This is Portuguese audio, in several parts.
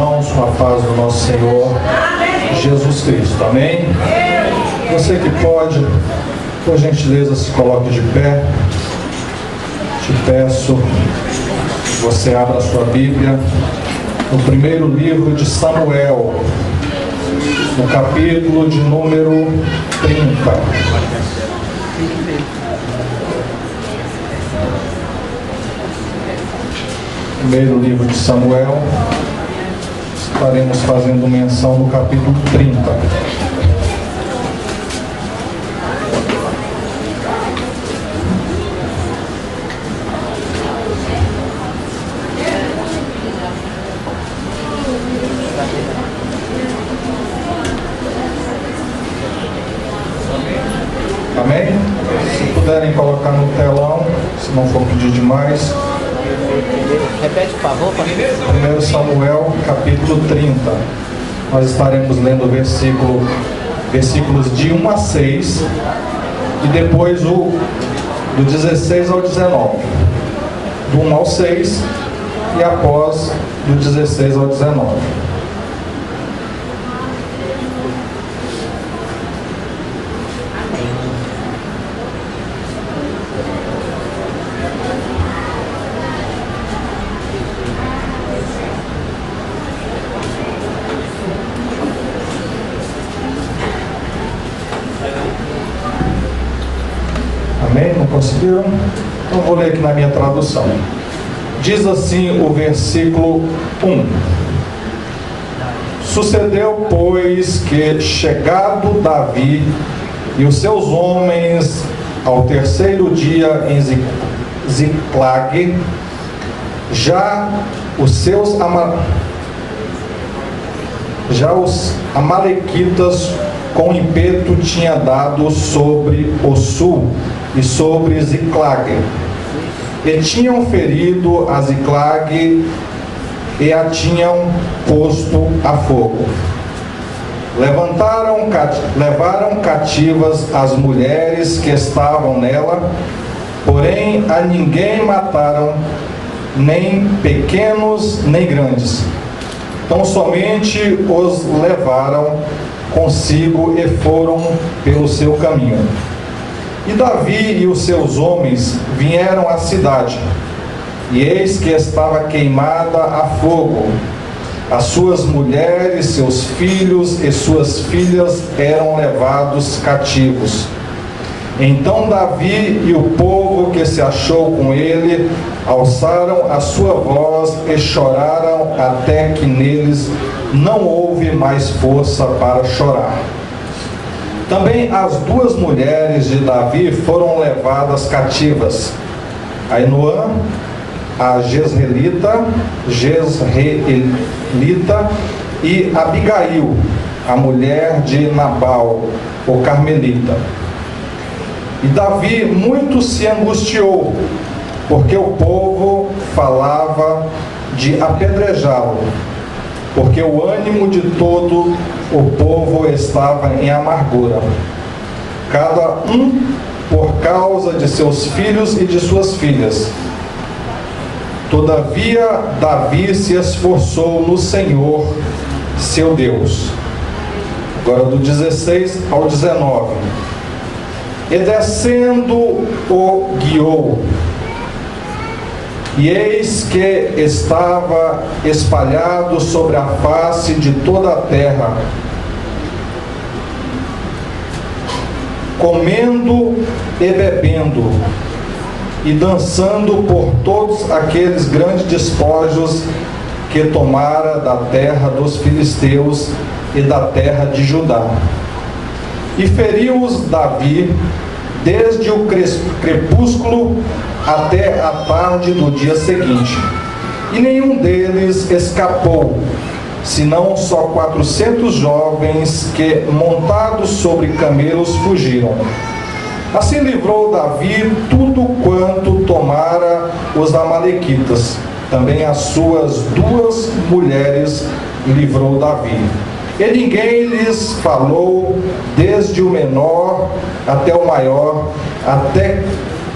irmãos, com a paz do nosso Senhor Jesus Cristo. Amém? Você que pode, por gentileza, se coloque de pé. Te peço que você abra a sua Bíblia no primeiro livro de Samuel, no capítulo de número 30. Primeiro livro de Samuel, estaremos fazendo menção no capítulo 30. Amém? Se puderem colocar no telão, se não for pedir demais. Repete, por favor. 1 Samuel, capítulo 30. Nós estaremos lendo versículos de 1 a 6 e depois do 16 ao 19. Do 1 ao 6 e após do 16 ao 19. Amém? Não conseguiram? Então vou ler aqui na minha tradução. Diz assim o versículo 1. Sucedeu, pois, que chegado Davi e os seus homens ao terceiro dia em Ziclag, já os amalequitas com ímpeto tinha dado sobre o sul e sobre Ziclag, e tinham ferido a Ziclag e a tinham posto a fogo. Levaram cativas as mulheres que estavam nela, porém a ninguém mataram, nem pequenos nem grandes. Então somente os levaram consigo e foram pelo seu caminho. E Davi e os seus homens vieram à cidade, e eis que estava queimada a fogo. As suas mulheres, seus filhos e suas filhas eram levados cativos. Então Davi e o povo que se achou com ele alçaram a sua voz e choraram até que neles não houve mais força para chorar. Também as duas mulheres de Davi foram levadas cativas: Ainoã, a Jezreelita, e Abigail, a mulher de Nabal, o Carmelita. E Davi muito se angustiou, porque o povo falava de apedrejá-lo, porque o ânimo de todo o povo estava em amargura, cada um por causa de seus filhos e de suas filhas. Todavia Davi se esforçou no Senhor, seu Deus. Agora do 16 ao 19. E descendo o guiou, e eis que estava espalhado sobre a face de toda a terra, comendo e bebendo, e dançando por todos aqueles grandes despojos que tomara da terra dos filisteus e da terra de Judá. E feriu-os Davi desde o crepúsculo até a tarde do dia seguinte, e nenhum deles escapou, senão só 400 jovens que, montados sobre camelos, fugiram. Assim livrou Davi tudo quanto tomara os amalequitas. Também as suas duas mulheres livrou Davi. E ninguém lhes falou, desde o menor até o maior,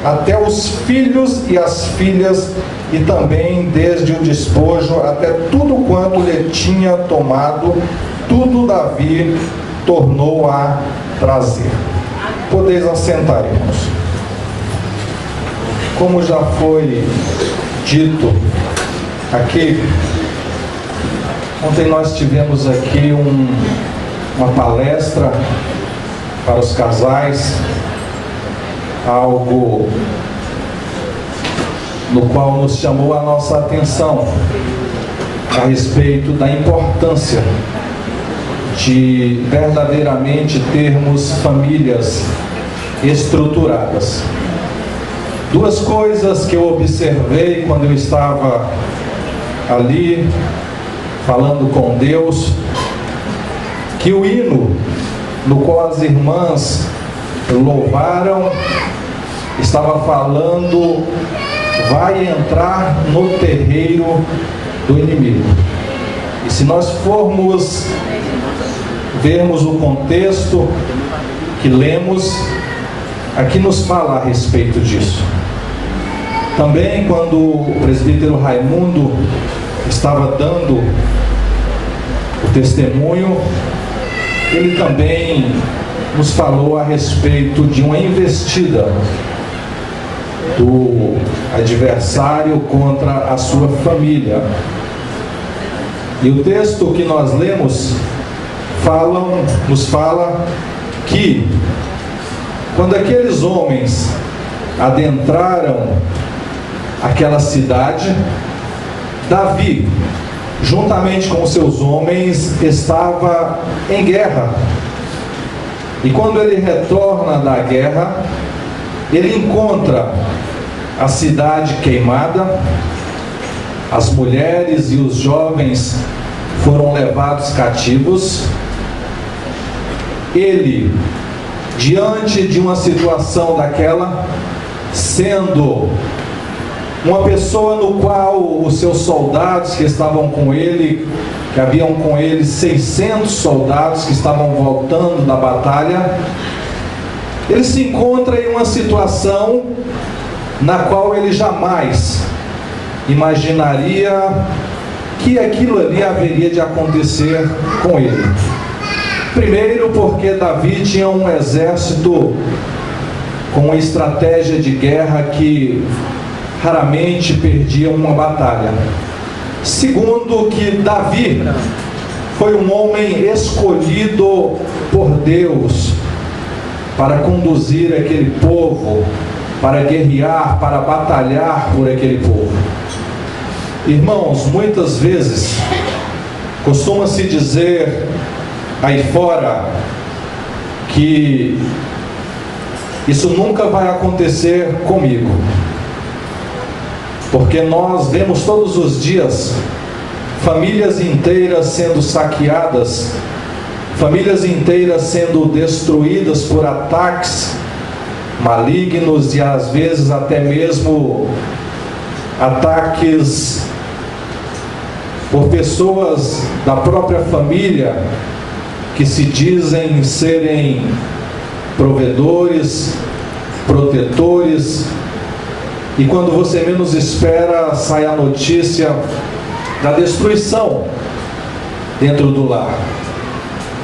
até os filhos e as filhas e também desde o despojo até tudo quanto lhe tinha tomado, tudo Davi tornou a trazer. Podeis assentar, irmãos. Como já foi dito aqui, ontem nós tivemos aqui uma palestra para os casais, algo no qual nos chamou a nossa atenção a respeito da importância de verdadeiramente termos famílias estruturadas. Duas coisas que eu observei quando eu estava ali falando com Deus, que o hino no qual as irmãs louvaram estava falando: vai entrar no terreiro do inimigo. E se nós formos vermos o contexto que lemos, aqui nos fala a respeito disso. Também quando o presbítero Raimundo estava dando o testemunho, ele também nos falou a respeito de uma investida do adversário contra a sua família. E o texto que nós lemos nos fala que quando aqueles homens adentraram aquela cidade, Davi, juntamente com os seus homens, estava em guerra. E quando ele retorna da guerra, ele encontra a cidade queimada, as mulheres e os jovens foram levados cativos. Ele, diante de uma situação daquela, sendo uma pessoa no qual os seus soldados que estavam com ele, que haviam com ele 600 soldados que estavam voltando da batalha, ele se encontra em uma situação na qual ele jamais imaginaria que aquilo ali haveria de acontecer com ele. Primeiro, porque Davi tinha um exército com uma estratégia de guerra que raramente perdia uma batalha. Segundo, que Davi foi um homem escolhido por Deus para conduzir aquele povo, para guerrear, para batalhar por aquele povo. Irmãos, muitas vezes costuma-se dizer aí fora que isso nunca vai acontecer comigo, porque nós vemos todos os dias famílias inteiras sendo saqueadas, famílias inteiras sendo destruídas por ataques malignos e às vezes até mesmo ataques por pessoas da própria família que se dizem serem provedores, protetores, e quando você menos espera, sai a notícia da destruição dentro do lar.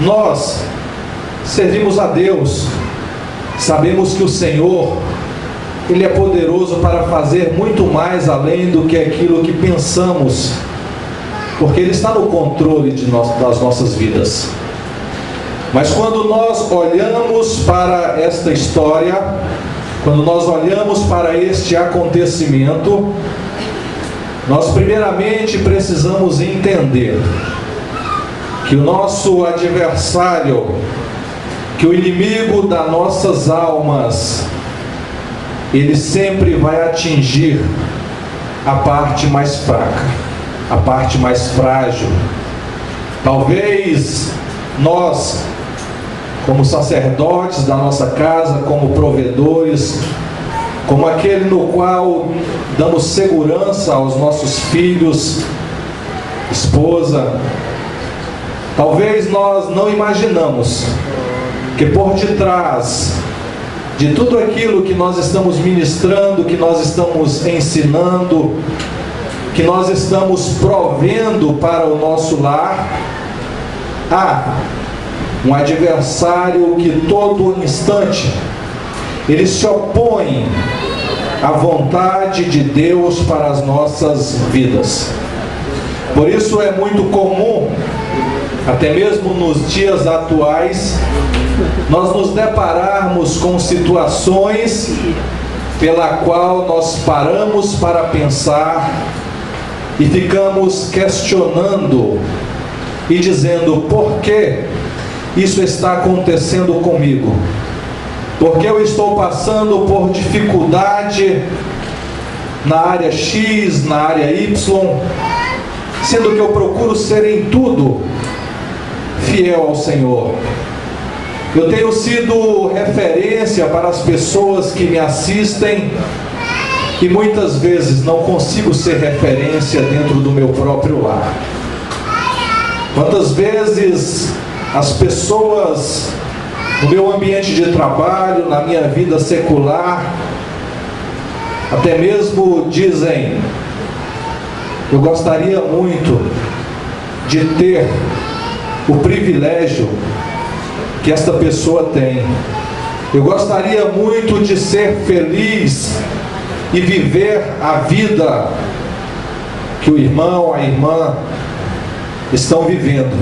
Nós servimos a Deus, sabemos que o Senhor, Ele é poderoso para fazer muito mais além do que aquilo que pensamos, porque Ele está no controle das nossas vidas. Mas quando nós olhamos para esta história, quando nós olhamos para este acontecimento, nós primeiramente precisamos entender que o nosso adversário, que o inimigo das nossas almas, ele sempre vai atingir a parte mais fraca, a parte mais frágil. Talvez nós, como sacerdotes da nossa casa, como provedores, como aquele no qual damos segurança aos nossos filhos, esposa, talvez nós não imaginamos que por detrás de tudo aquilo que nós estamos ministrando, que nós estamos ensinando, que nós estamos provendo para o nosso lar, há um adversário que todo instante ele se opõe à vontade de Deus para as nossas vidas. Por isso é muito comum, até mesmo nos dias atuais, nós nos depararmos com situações pela qual nós paramos para pensar e ficamos questionando e dizendo: por que isso está acontecendo comigo? Por que eu estou passando por dificuldade na área X, na área Y, sendo que eu procuro ser em tudo fiel ao Senhor? Eu tenho sido referência para as pessoas que me assistem e muitas vezes não consigo ser referência dentro do meu próprio lar. Quantas vezes as pessoas no meu ambiente de trabalho, na minha vida secular, até mesmo dizem: eu gostaria muito de ter o privilégio que esta pessoa tem. Eu gostaria muito de ser feliz e viver a vida que o irmão, a irmã estão vivendo.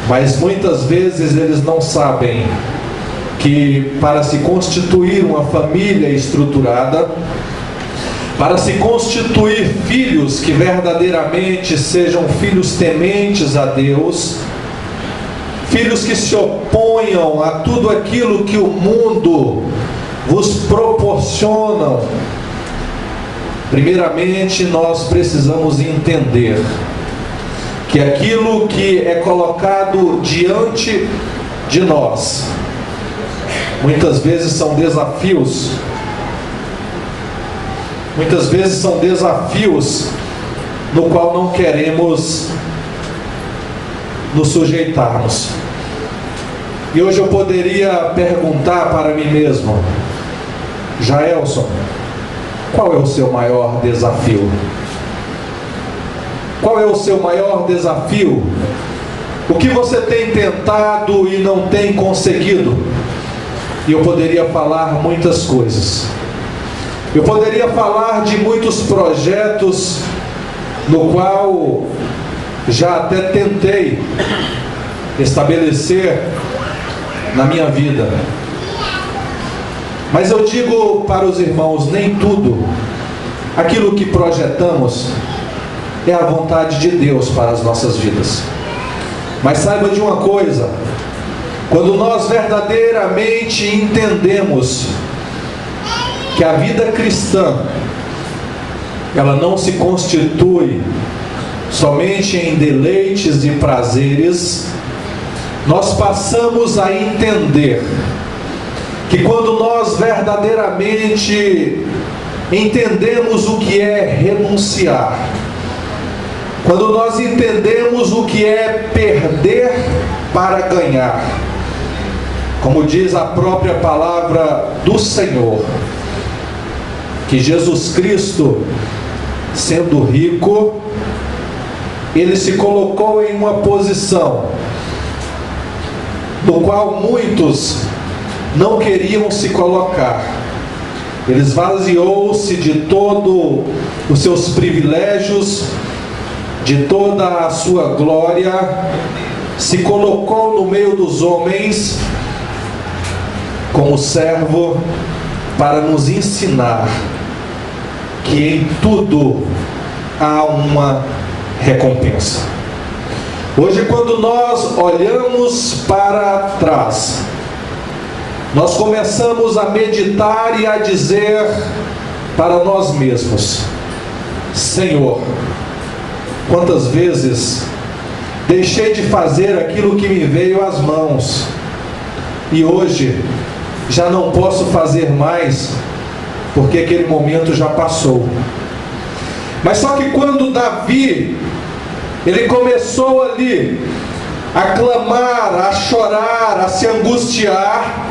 Mas muitas vezes eles não sabem que para se constituir uma família estruturada, para se constituir filhos que verdadeiramente sejam filhos tementes a Deus, filhos que se oponham a tudo aquilo que o mundo vos proporciona, primeiramente nós precisamos entender que aquilo que é colocado diante de nós, muitas vezes são desafios, no qual não queremos nos sujeitarmos. E hoje eu poderia perguntar para mim mesmo: Jaelson, qual é o seu maior desafio? Qual é o seu maior desafio? O que você tem tentado e não tem conseguido? E eu poderia falar muitas coisas. Eu poderia falar de muitos projetos no qual já até tentei estabelecer na minha vida. Mas eu digo para os irmãos: nem tudo aquilo que projetamos é a vontade de Deus para as nossas vidas. Mas saiba de uma coisa: quando nós verdadeiramente entendemos que a vida cristã, ela não se constitui somente em deleites e prazeres, nós passamos a entender que quando nós verdadeiramente entendemos o que é renunciar, quando nós entendemos o que é perder para ganhar, como diz a própria palavra do Senhor, que Jesus Cristo, sendo rico, ele se colocou em uma posição no qual muitos não queriam se colocar. Ele esvaziou-se de todos os seus privilégios, de toda a sua glória, se colocou no meio dos homens como servo para nos ensinar que em tudo há uma recompensa. Hoje, quando nós olhamos para trás, nós começamos a meditar e a dizer para nós mesmos: Senhor, quantas vezes deixei de fazer aquilo que me veio às mãos, e hoje já não posso fazer mais, porque aquele momento já passou. Mas só que quando Davi, ele começou ali a clamar, a chorar, a se angustiar,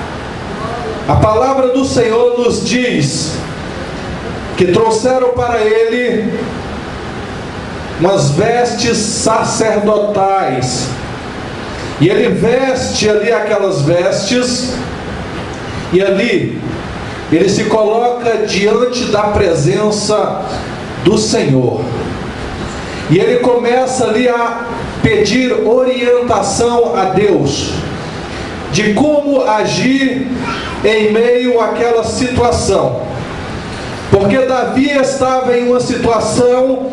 a palavra do Senhor nos diz que trouxeram para ele umas vestes sacerdotais. E ele veste ali aquelas vestes, e ali ele se coloca diante da presença do Senhor. E ele começa ali a pedir orientação a Deus de como agir em meio àquela situação. Porque Davi estava em uma situação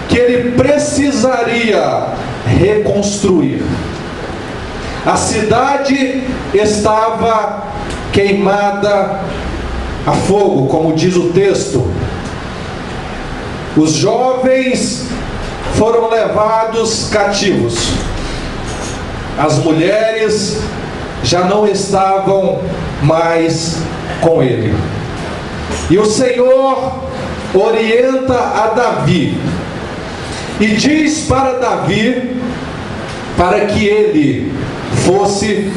que ele precisaria reconstruir. A cidade estava queimada a fogo, como diz o texto. Os jovens foram levados cativos. As mulheres já não estavam mais com ele. E o Senhor orienta a Davi e diz para Davi para que ele fosse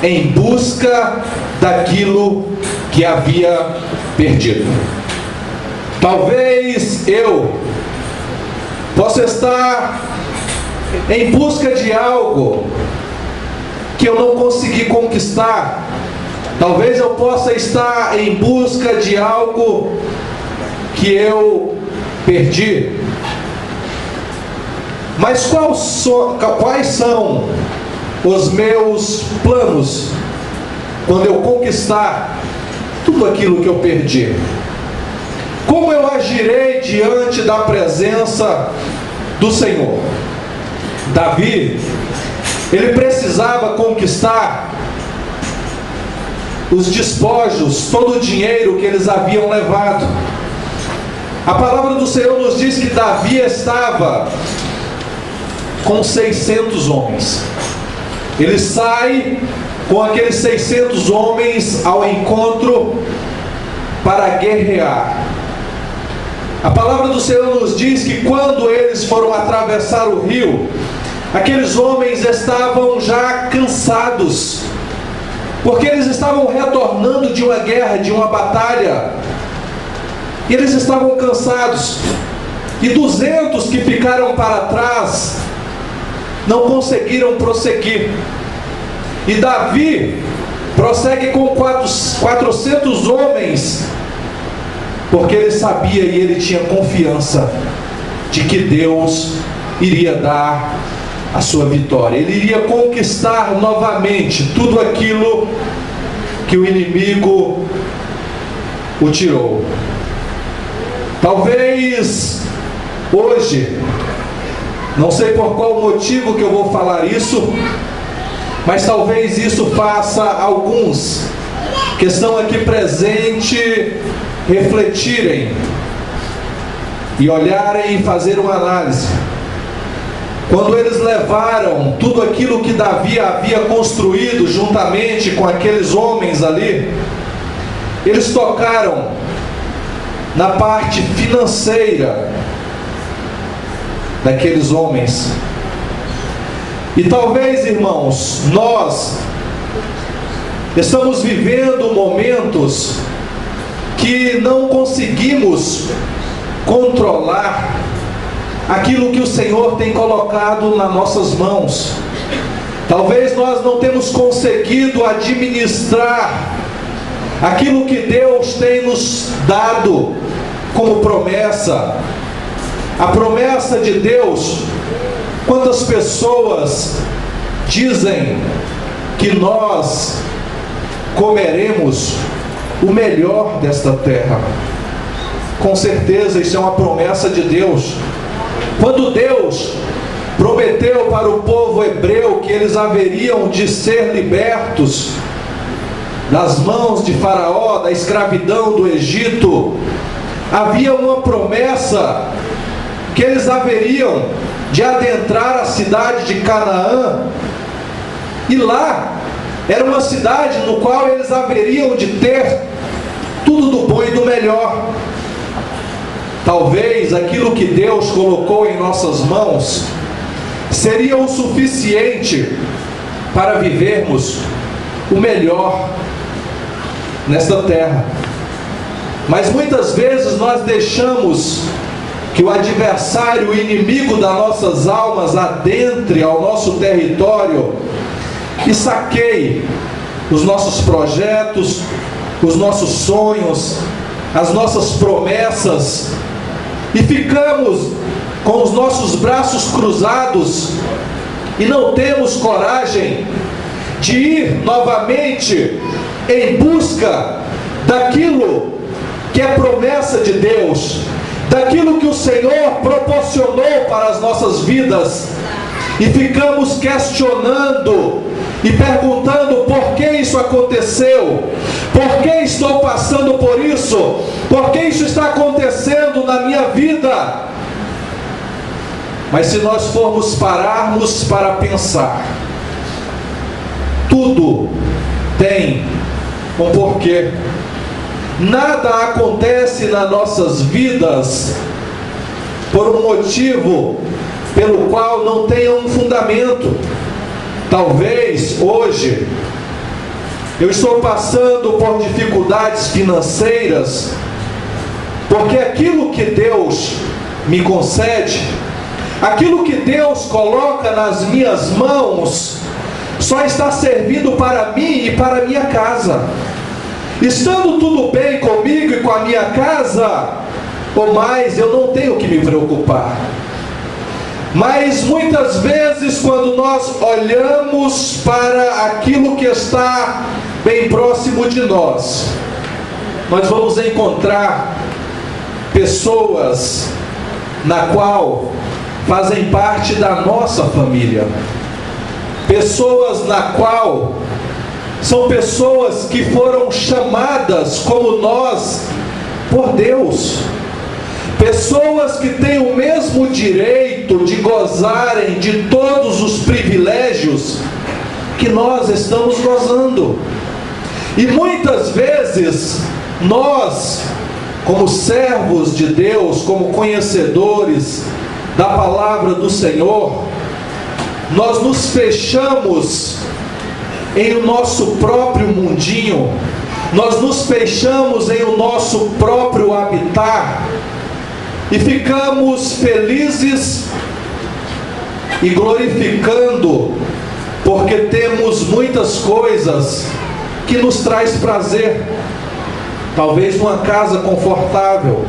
em busca daquilo que havia perdido. Talvez eu possa estar em busca de algo que eu não consegui conquistar. Talvez eu possa estar em busca de algo que eu perdi. Mas quais são os meus planos quando eu conquistar tudo aquilo que eu perdi? Como eu agirei diante da presença do Senhor? Davi, ele precisava conquistar os despojos, todo o dinheiro que eles haviam levado. A palavra do Senhor nos diz que Davi estava com 600 homens. Ele sai com aqueles 600 homens ao encontro para guerrear. A palavra do Senhor nos diz que quando eles foram atravessar o rio, aqueles homens estavam já cansados, porque eles estavam retornando de uma guerra, de uma batalha, e eles estavam cansados. E 200 que ficaram para trás não conseguiram prosseguir. E Davi prossegue com 400 homens, porque ele sabia e ele tinha confiança de que Deus iria dar a sua vitória. Ele iria conquistar novamente tudo aquilo que o inimigo o tirou. Talvez hoje, não sei por qual motivo que eu vou falar isso, mas talvez isso faça alguns que estão aqui presentes refletirem e olharem e fazer uma análise. Quando eles levaram tudo aquilo que Davi havia construído juntamente com aqueles homens ali, eles tocaram na parte financeira daqueles homens. E talvez, irmãos, nós estamos vivendo momentos que não conseguimos controlar aquilo que o Senhor tem colocado nas nossas mãos. Talvez nós não temos conseguido administrar aquilo que Deus tem nos dado como promessa. A promessa de Deus, quantas pessoas dizem que nós comeremos o melhor desta terra? Com certeza isso é uma promessa de Deus. Quando Deus prometeu para o povo hebreu que eles haveriam de ser libertos das mãos de Faraó, da escravidão do Egito, havia uma promessa que eles haveriam de adentrar a cidade de Canaã, e lá era uma cidade no qual eles haveriam de ter tudo do bom e do melhor. Talvez aquilo que Deus colocou em nossas mãos seria o suficiente para vivermos o melhor nesta terra. Mas muitas vezes nós deixamos que o adversário, o inimigo das nossas almas, adentre ao nosso território e saqueie os nossos projetos, os nossos sonhos, as nossas promessas, e ficamos com os nossos braços cruzados e não temos coragem de ir novamente em busca daquilo que é promessa de Deus, daquilo que o Senhor proporcionou para as nossas vidas, e ficamos questionando e perguntando: por que isso aconteceu? Por que estou passando por isso? Por que isso está acontecendo na minha vida? Mas se nós formos pararmos para pensar, tudo tem um porquê. Nada acontece nas nossas vidas por um motivo pelo qual não tenha um fundamento. Talvez hoje eu estou passando por dificuldades financeiras, porque aquilo que Deus me concede, aquilo que Deus coloca nas minhas mãos, só está servindo para mim e para a minha casa. Estando tudo bem comigo e com a minha casa, ou mais, eu não tenho que me preocupar. Mas muitas vezes, quando nós olhamos para aquilo que está bem próximo de nós, nós vamos encontrar pessoas na qual fazem parte da nossa família, pessoas na qual são pessoas que foram chamadas como nós por Deus, pessoas que têm o mesmo direito de gozarem de todos os privilégios que nós estamos gozando. E muitas vezes nós, como servos de Deus, como conhecedores da palavra do Senhor, nós nos fechamos em o nosso próprio mundinho, nós nos fechamos em o nosso próprio habitat e ficamos felizes e glorificando, porque temos muitas coisas que nos traz prazer. Talvez uma casa confortável,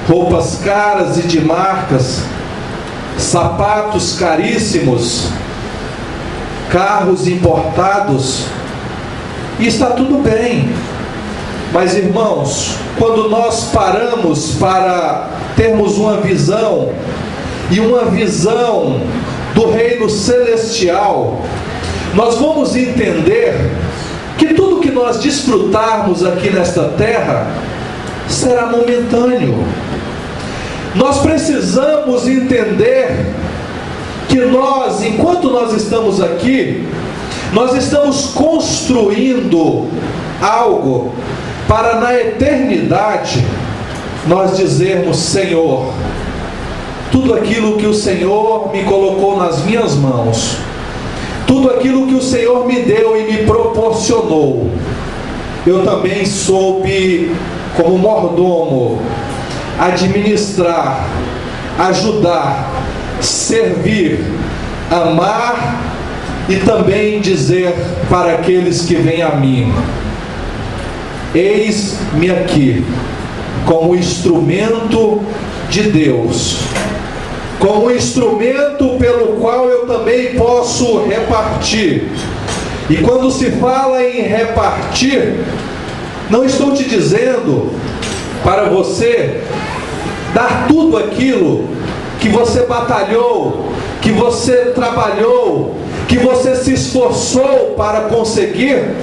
roupas caras e de marcas, sapatos caríssimos, carros importados, e está tudo bem. Mas, irmãos, quando nós paramos para termos uma visão, e uma visão do reino celestial, nós vamos entender que tudo que nós desfrutarmos aqui nesta terra será momentâneo. Nós precisamos entender que nós, enquanto nós estamos aqui, nós estamos construindo algo para na eternidade nós dizermos: Senhor, tudo aquilo que o Senhor me colocou nas minhas mãos, tudo aquilo que o Senhor me deu e me proporcionou, eu também soube, como mordomo, administrar, ajudar, servir, amar e também dizer para aqueles que vêm a mim: eis-me aqui, como instrumento de Deus, como instrumento pelo qual eu também posso repartir. E quando se fala em repartir, não estou te dizendo para você dar tudo aquilo que você batalhou, que você trabalhou, que você se esforçou para conseguir,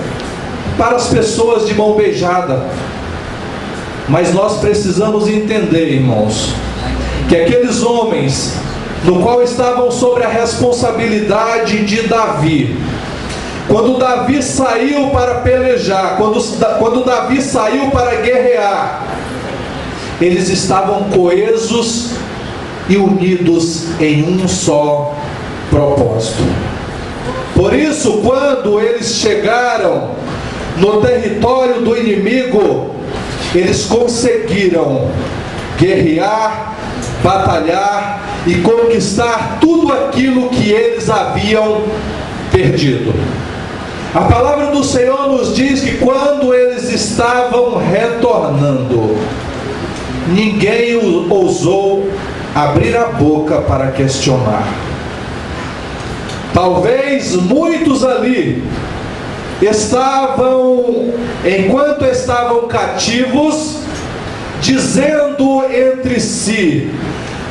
para as pessoas de mão beijada. Mas nós precisamos entender, irmãos, que aqueles homens, no qual estavam sobre a responsabilidade de Davi, quando Davi saiu para pelejar, quando Davi saiu para guerrear, eles estavam coesos e unidos em um só propósito. Por isso, quando eles chegaram no território do inimigo, eles conseguiram guerrear, batalhar e conquistar tudo aquilo que eles haviam perdido. A palavra do Senhor nos diz que quando eles estavam retornando, ninguém ousou abrir a boca para questionar. Talvez muitos ali enquanto estavam cativos, dizendo entre si: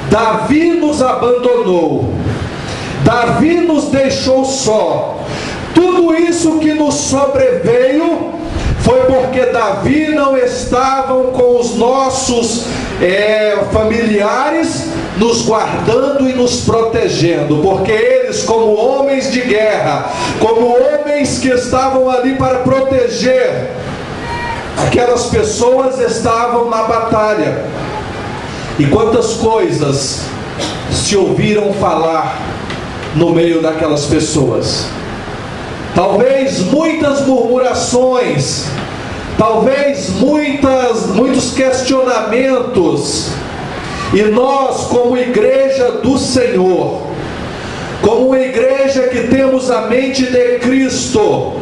Davi nos abandonou, Davi nos deixou só. Tudo isso que nos sobreveio foi porque Davi não estava com os nossos familiares nos guardando e nos protegendo, porque eles, como homens de guerra, como homens que estavam ali para proteger aquelas pessoas, estavam na batalha. E quantas coisas se ouviram falar no meio daquelas pessoas. Talvez muitas murmurações, talvez muitos questionamentos. E nós, como igreja do Senhor, como uma igreja que temos a mente de Cristo,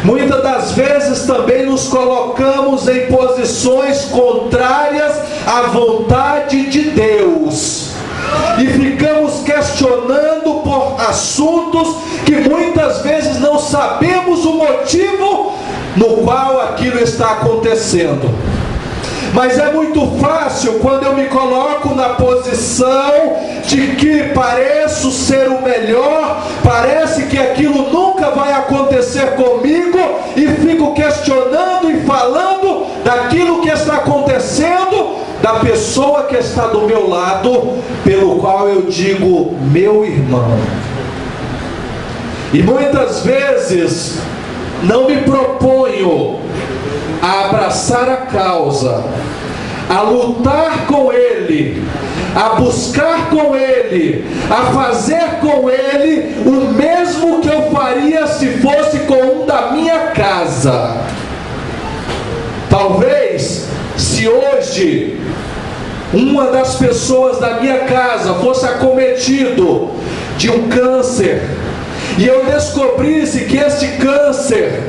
muitas das vezes também nos colocamos em posições contrárias à vontade de Deus. E ficamos questionando por assuntos que muitas vezes não sabemos o motivo no qual aquilo está acontecendo. Mas é muito fácil quando eu me coloco na posição de que pareço ser o melhor, parece que aquilo nunca vai acontecer comigo, e fico questionando e falando daquilo que está acontecendo da pessoa que está do meu lado, pelo qual eu digo meu irmão. E muitas vezes não me proponho a abraçar a causa, a lutar com ele, a buscar com ele, a fazer com ele o mesmo que eu faria se fosse com um da minha casa. Talvez, se hoje uma das pessoas da minha casa fosse acometido de um câncer, e eu descobrisse que este câncer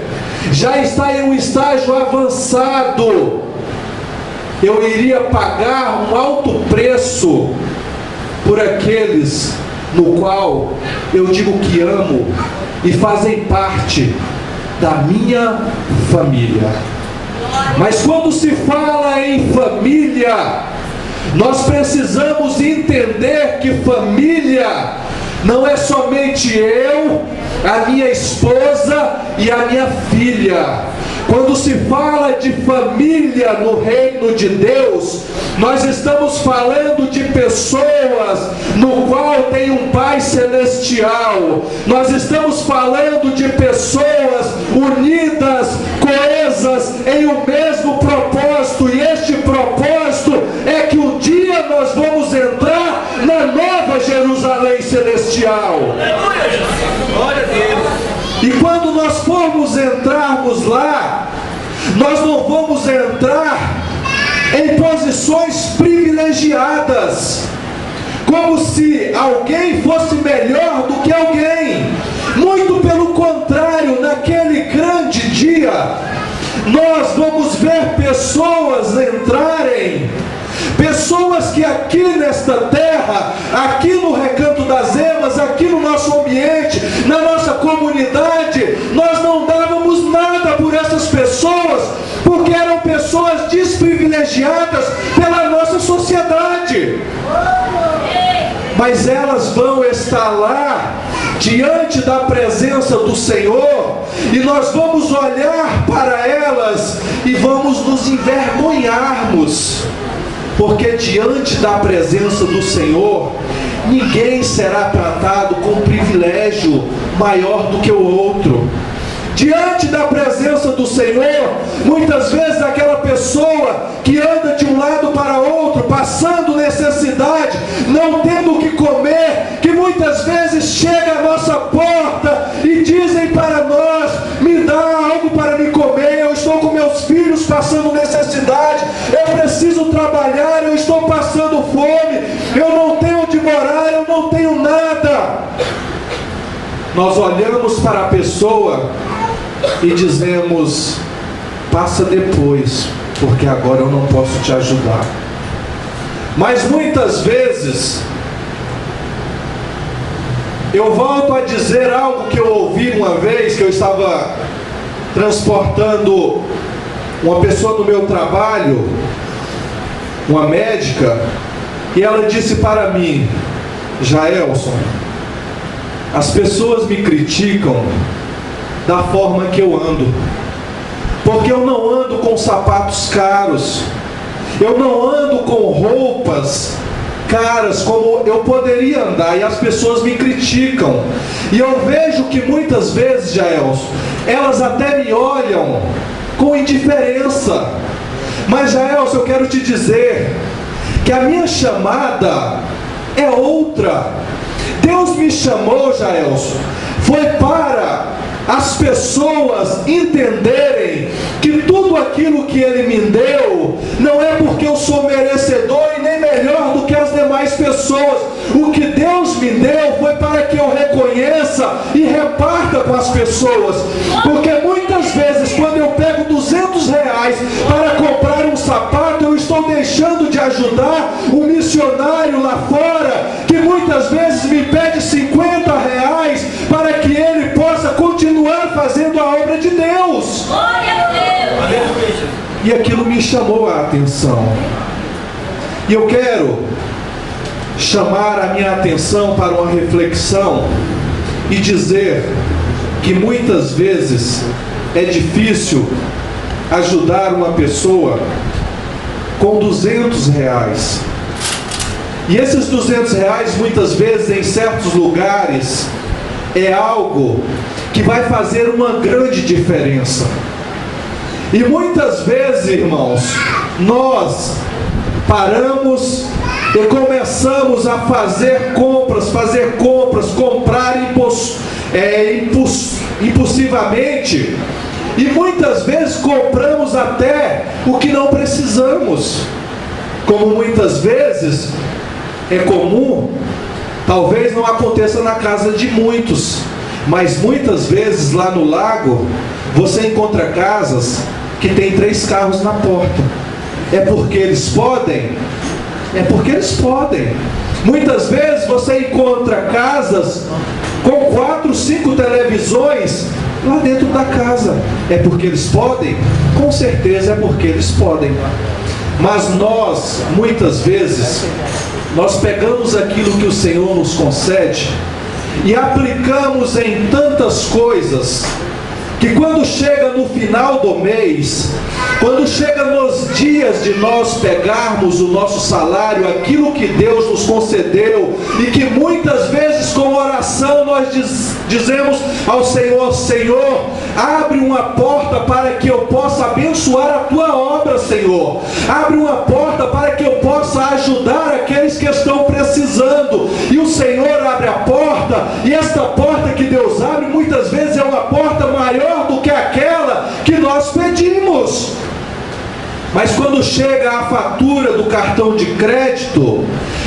já está em um estágio avançado, eu iria pagar um alto preço por aqueles no qual eu digo que amo e fazem parte da minha família. Mas quando se fala em família, nós precisamos entender que família não é somente eu, a minha esposa e a minha filha. Quando se fala de família no reino de Deus, nós estamos falando de pessoas no qual tem um Pai Celestial. Nós estamos falando de pessoas unidas, coesas em um mesmo propósito. E este propósito é que um dia nós vamos entrar na nova Jerusalém Celestial. Glória a Deus. E quando nós formos entrarmos lá, nós não vamos entrar em posições privilegiadas, como se alguém fosse melhor do que alguém. Muito pelo contrário, naquele grande dia, nós vamos ver pessoas entrarem, pessoas que aqui nesta terra, aqui no Recanto das Emas, aqui no nosso ambiente, na nossa comunidade, nós não dávamos nada por essas pessoas, porque eram pessoas desprivilegiadas pela nossa sociedade. Mas elas vão estar lá, diante da presença do Senhor, e nós vamos olhar para elas e vamos nos envergonharmos, porque diante da presença do Senhor, ninguém será tratado com privilégio maior do que o outro. Diante da presença do Senhor, muitas vezes aquela pessoa que anda de um lado para outro, passando necessidade, não tendo o que comer, que muitas vezes chega à nossa porta e dizem para nós: me dá algo para me comer, eu estou com meus filhos passando necessidade, eu preciso trabalhar, eu estou passando fome. nós olhamos para a pessoa e dizemos: passa depois, porque agora eu não posso te ajudar. Mas muitas vezes, eu volto a dizer algo que eu ouvi uma vez, que eu estava transportando uma pessoa no meu trabalho, uma médica, e ela disse para mim: Jaelson, as pessoas me criticam da forma que eu ando, porque eu não ando com sapatos caros, eu não ando com roupas caras como eu poderia andar, e as pessoas me criticam. E eu vejo que muitas vezes, Jaelson, elas até me olham com indiferença. Mas, Jaelson, eu quero te dizer que a minha chamada é outra. Deus me chamou, Jaelson, foi para as pessoas entenderem que tudo aquilo que Ele me deu não é porque eu sou merecedor e nem melhor do que as demais pessoas. O que Deus me deu foi para que eu reconheça e reparta com as pessoas. Porque muitas vezes, quando eu pego R$200 para comprar um sapato, eu estou deixando de ajudar um missionário lá fora, que muitas vezes me pede R$50 para que ele possa continuar fazendo a obra de Deus. Glória a Deus. E aquilo me chamou a atenção. E eu quero chamar a minha atenção para uma reflexão e dizer que muitas vezes é difícil ajudar uma pessoa com R$200. E esses R$200 muitas vezes em certos lugares é algo que vai fazer uma grande diferença. E muitas vezes, irmãos, nós paramos e começamos a fazer compras, comprar impulsivamente, e muitas vezes compramos até o que não precisamos. Como muitas vezes é comum, talvez não aconteça na casa de muitos, mas muitas vezes lá no lago você encontra casas que tem 3 carros na porta. É porque eles podem? É porque eles podem. Muitas vezes você encontra casas com 4, 5 televisões lá dentro da casa. É porque eles podem? Com certeza é porque eles podem. Mas nós, muitas vezes, nós pegamos aquilo que o Senhor nos concede e aplicamos em tantas coisas, que quando chega no final do mês, quando chega nos dias de nós pegarmos o nosso salário, aquilo que Deus nos concedeu, e que muitas vezes com oração nós dizemos ao Senhor: Senhor, abre uma porta para que eu possa abençoar a Tua obra, Senhor. Abre uma porta para que eu possa ajudar aqueles que estão precisando. E o Senhor abre a porta, e esta porta que Deus abre, muitas vezes é uma porta maior do que aquela que nós pedimos. Mas quando chega a fatura do cartão de crédito,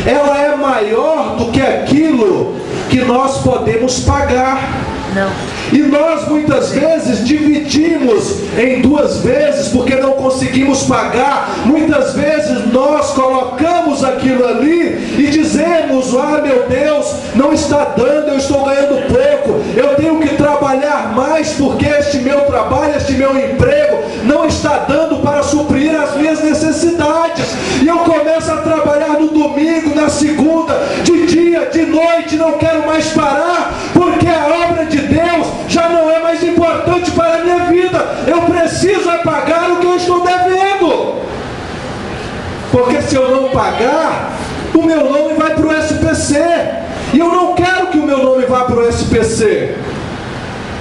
ela é maior do que aquilo que nós podemos pagar. Não. E nós muitas vezes dividimos em 2 vezes, porque não conseguimos pagar. Muitas vezes nós colocamos aquilo ali e dizemos: ah, meu Deus, não está dando, eu estou ganhando pouco, eu tenho que trabalhar mais, porque este meu trabalho, este meu emprego não está dando para suprir as minhas necessidades. E eu começo a trabalhar no domingo, na segunda, de dia, de noite, não quero mais parar, porque a obra de Deus já não é mais importante para a minha vida. Eu preciso pagar o que eu estou devendo, porque se eu não pagar, o meu nome vai para o SPC, e eu não quero que o meu nome vá para o SPC.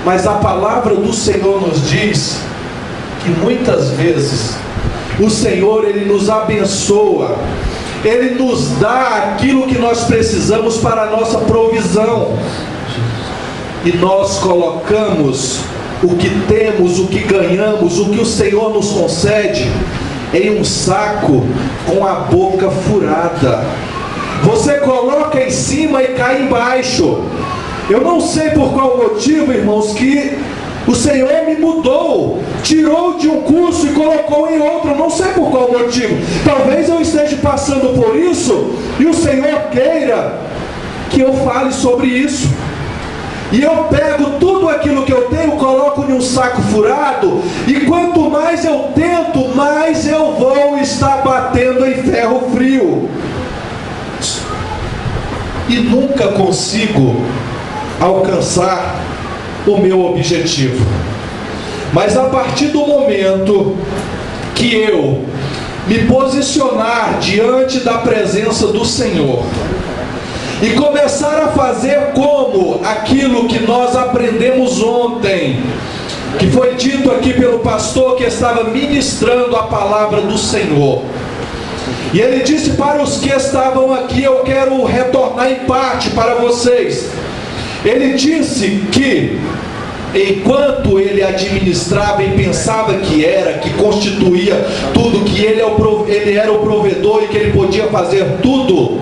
Mas a palavra do Senhor nos diz que muitas vezes o Senhor, Ele nos abençoa, Ele nos dá aquilo que nós precisamos para a nossa provisão, e nós colocamos o que temos, o que ganhamos, o que o Senhor nos concede, em um saco com a boca furada. Você coloca em cima e cai embaixo. Eu não sei por qual motivo, irmãos, que o Senhor me mudou, tirou de um curso e colocou em outro. Eu não sei por qual motivo. Talvez eu esteja passando por isso e o Senhor queira que eu fale sobre isso. E eu pego tudo aquilo que eu tenho, coloco em um saco furado, e quanto mais eu tento, mais eu vou estar batendo em ferro frio. E nunca consigo alcançar o meu objetivo. Mas a partir do momento que eu me posicionar diante da presença do Senhor e começar a fazer como aquilo que nós aprendemos ontem, que foi dito aqui pelo pastor que estava ministrando a palavra do Senhor, e ele disse para os que estavam aqui, eu quero retornar em parte para vocês. Ele disse que enquanto ele administrava e pensava que constituía tudo, que ele era o provedor e que ele podia fazer tudo,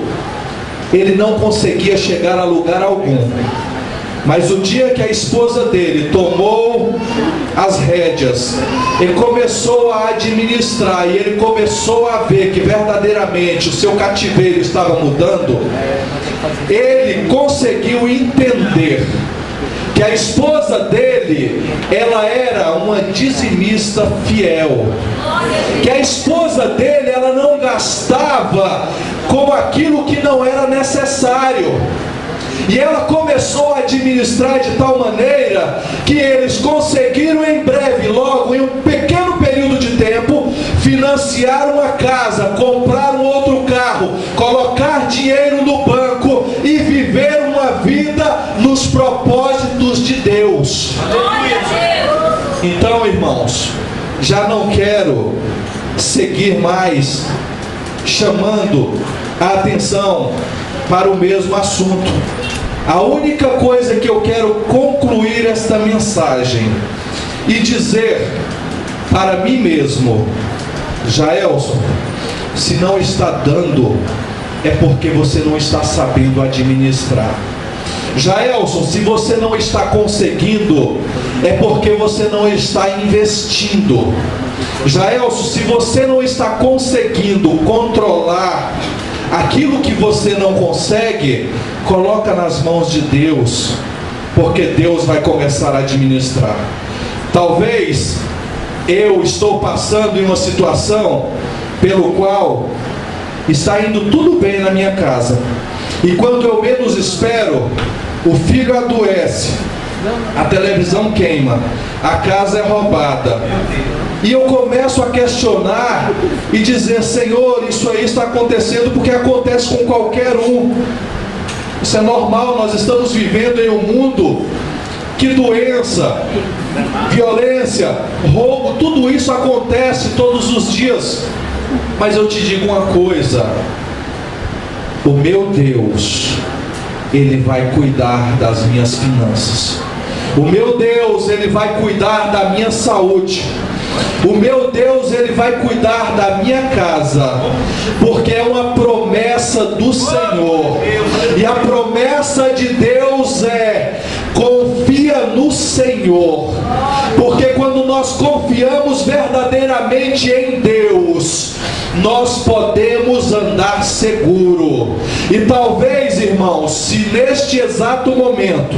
ele não conseguia chegar a lugar algum. Mas o dia que a esposa dele tomou as rédeas, ele começou a administrar e ele começou a ver que verdadeiramente o seu cativeiro estava mudando, ele conseguiu entender que a esposa dele, ela era uma dizimista fiel, que a esposa dele, ela não gastava com aquilo que não era necessário, e ela começou a administrar de tal maneira que eles conseguiram em breve, logo em um pequeno período de tempo, financiar uma casa, comprar um outro carro, colocar dinheiro no banco e viver uma vida nos propósitos de Deus. Então, irmãos, já não quero seguir mais chamando a atenção para o mesmo assunto. A única coisa que eu quero concluir esta mensagem e dizer para mim mesmo: Jaelson, se não está dando, é porque você não está sabendo administrar. Jaelson, se você não está conseguindo, é porque você não está investindo. Jaelson, se você não está conseguindo controlar aquilo que você não consegue, coloca nas mãos de Deus, porque Deus vai começar a administrar. Talvez eu estou passando em uma situação pelo qual está indo tudo bem na minha casa, e quando eu menos espero, o filho adoece, a televisão queima, a casa é roubada, e eu começo a questionar e dizer: Senhor, isso aí está acontecendo porque acontece com qualquer um. Isso é normal, nós estamos vivendo em um mundo que doença, violência, roubo, tudo isso acontece todos os dias. Mas eu te digo uma coisa: o meu Deus, Ele vai cuidar das minhas finanças. O meu Deus, Ele vai cuidar da minha saúde. O meu Deus, Ele vai cuidar da minha casa, porque é uma promessa do Senhor. E a promessa de Deus é: confia no Senhor, porque quando nós confiamos verdadeiramente em Deus, nós podemos andar seguro. E talvez, irmãos, se neste exato momento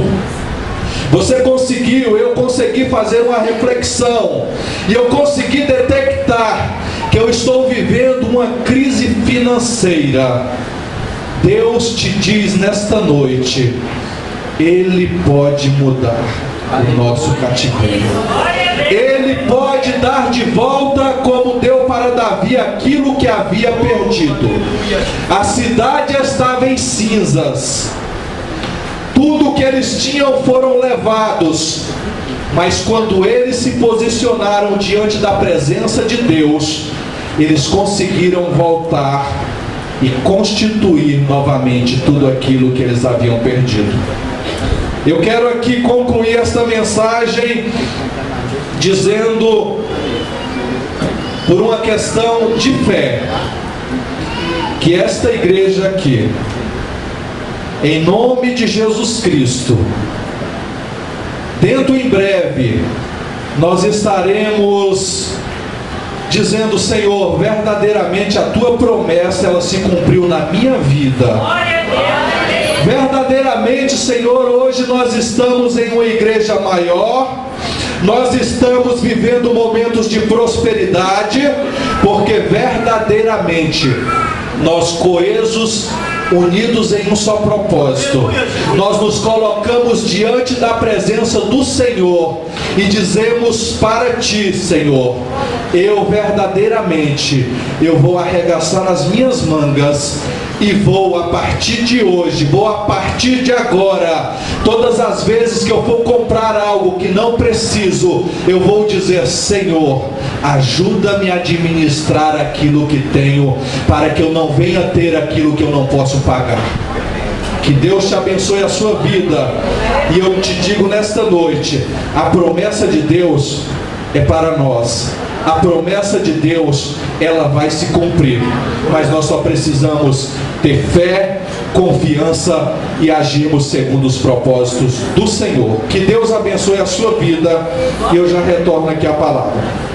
você conseguiu, eu consegui fazer uma reflexão, e eu consegui detectar que eu estou vivendo uma crise financeira, Deus te diz nesta noite: Ele pode mudar o nosso cativeiro. Ele pode dar de volta, como deu para Davi, aquilo que havia perdido. A cidade estava em cinzas, tudo que eles tinham foram levados, mas quando eles se posicionaram diante da presença de Deus, eles conseguiram voltar e constituir novamente tudo aquilo que eles haviam perdido. Eu quero aqui concluir esta mensagem dizendo, por uma questão de fé, que esta igreja aqui em nome de Jesus Cristo, dentro em breve, nós estaremos dizendo: Senhor, verdadeiramente a tua promessa, ela se cumpriu na minha vida. Verdadeiramente, Senhor, hoje nós estamos em uma igreja maior, nós estamos vivendo momentos de prosperidade, porque verdadeiramente nós coesos, unidos em um só propósito, nós nos colocamos diante da presença do Senhor e dizemos para Ti, Senhor: eu verdadeiramente, eu vou arregaçar as minhas mangas e vou, a partir de hoje, vou a partir de agora, todas as vezes que eu for comprar algo que não preciso, eu vou dizer: Senhor, ajuda-me a administrar aquilo que tenho, para que eu não venha ter aquilo que eu não posso pagar. Que Deus te abençoe a sua vida. E eu te digo nesta noite, a promessa de Deus é para nós. A promessa de Deus, ela vai se cumprir, mas nós só precisamos ter fé, confiança e agirmos segundo os propósitos do Senhor. Que Deus abençoe a sua vida. E eu já retorno aqui a palavra.